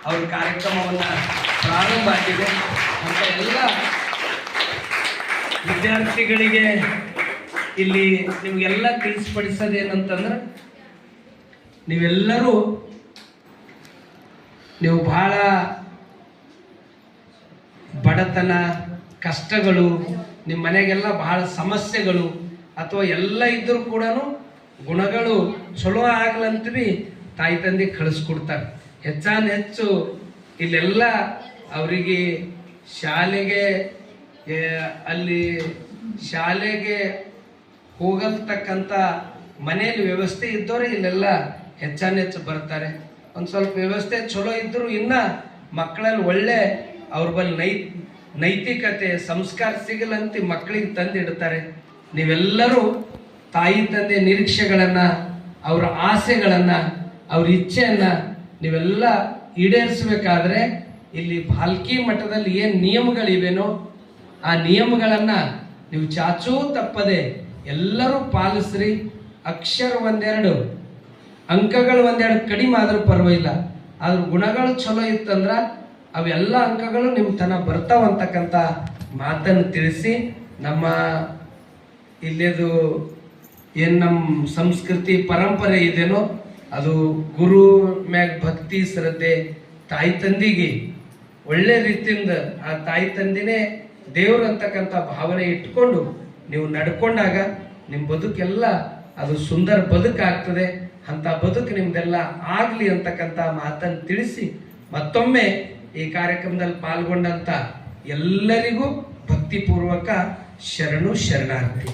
ಅವ್ರ ಕಾರ್ಯಕ್ರಮವನ್ನು ಪ್ರಾರಂಭ ಆಗಿದೆ ಅಂತ ಎಲ್ಲ ವಿದ್ಯಾರ್ಥಿಗಳಿಗೆ ಇಲ್ಲಿ ನಿಮಗೆಲ್ಲ ತಿಳಿಸ್ಪಡಿಸೋದೇನಂತಂದ್ರೆ ನೀವೆಲ್ಲರೂ ನೀವು ಬಹಳ ಬಡತನ ಕಷ್ಟಗಳು ನಿಮ್ಮ ಮನೆಗೆಲ್ಲ ಬಹಳ ಸಮಸ್ಯೆಗಳು ಅಥವಾ ಎಲ್ಲ ಇದ್ದರೂ ಕೂಡ ಗುಣಗಳು ಚಲೋ ಆಗ್ಲಂತೀವಿ ತಾಯಿ ತಂದೆ ಕಳಿಸ್ಕೊಡ್ತಾರೆ. ಹೆಚ್ಚು ಇಲ್ಲೆಲ್ಲ ಅವರಿಗೆ ಶಾಲೆಗೆ ಹೋಗತಕ್ಕಂಥ ಮನೆಯಲ್ಲಿ ವ್ಯವಸ್ಥೆ ಇದ್ದವರೇ ಇಲ್ಲೆಲ್ಲ ಹೆಚ್ಚು ಬರ್ತಾರೆ. ಒಂದು ಸ್ವಲ್ಪ ವ್ಯವಸ್ಥೆ ಚಲೋ ಇದ್ದರೂ ಇನ್ನು ಮಕ್ಕಳಲ್ಲಿ ಒಳ್ಳೆ ಅವ್ರ ಬಳಿ ನೈತಿಕತೆ ಸಂಸ್ಕಾರ ಸಿಗಲಂತ ಮಕ್ಕಳಿಗೆ ತಂದಿಡ್ತಾರೆ. ನೀವೆಲ್ಲರೂ ತಾಯಿ ತಂದೆ ನಿರೀಕ್ಷೆಗಳನ್ನು ಅವರ ಆಸೆಗಳನ್ನು ಅವ್ರ ಇಚ್ಛೆಯನ್ನು ನೀವೆಲ್ಲ ಈಡೇರಿಸಬೇಕಾದ್ರೆ ಇಲ್ಲಿ ಭಾಲ್ಕಿ ಮಠದಲ್ಲಿ ಏನು ನಿಯಮಗಳಿವೆನೋ ಆ ನಿಯಮಗಳನ್ನು ನೀವು ಚಾಚೂ ತಪ್ಪದೆ ಎಲ್ಲರೂ ಪಾಲಿಸ್ರಿ. ಅಕ್ಷರ ಒಂದೆರಡು ಅಂಕಗಳು ಒಂದೆರಡು ಕಡಿಮೆ ಆದರೂ ಪರವಾಗಿಲ್ಲ, ಆದ್ರೂ ಗುಣಗಳು ಚಲೋ ಇತ್ತಂದ್ರೆ ಅವೆಲ್ಲ ಅಂಕಗಳು ನಿಮ್ಮ ತನ ಬರ್ತಾವಂತಕ್ಕಂಥ ಮಾತನ್ನು ತಿಳಿಸಿ ನಮ್ಮ ಇಲ್ಲೇದು ಏನು ನಮ್ಮ ಸಂಸ್ಕೃತಿ ಪರಂಪರೆ ಇದೇನೋ ಅದು ಗುರು ಮ್ಯಾಗ ಭಕ್ತಿ ಶ್ರದ್ಧೆ ತಾಯಿ ತಂದಿಗೆ ಒಳ್ಳೆ ರೀತಿಯಿಂದ ಆ ತಾಯಿ ತಂದಿನೇ ದೇವ್ರು ಅಂತಕ್ಕಂಥ ಭಾವನೆ ಇಟ್ಕೊಂಡು ನೀವು ನಡ್ಕೊಂಡಾಗ ನಿಮ್ಮ ಬದುಕೆಲ್ಲ ಅದು ಸುಂದರ ಬದುಕಾಗ್ತದೆ. ಅಂತ ಬದುಕು ನಿಮ್ದೆಲ್ಲ ಆಗಲಿ ಅಂತಕ್ಕಂಥ ಮಾತನ್ನು ತಿಳಿಸಿ ಮತ್ತೊಮ್ಮೆ ಈ ಕಾರ್ಯಕ್ರಮದಲ್ಲಿ ಪಾಲ್ಗೊಂಡಂತ ಎಲ್ಲರಿಗೂ ಭಕ್ತಿಪೂರ್ವಕ ಶರಣಾರ್ಥಿ.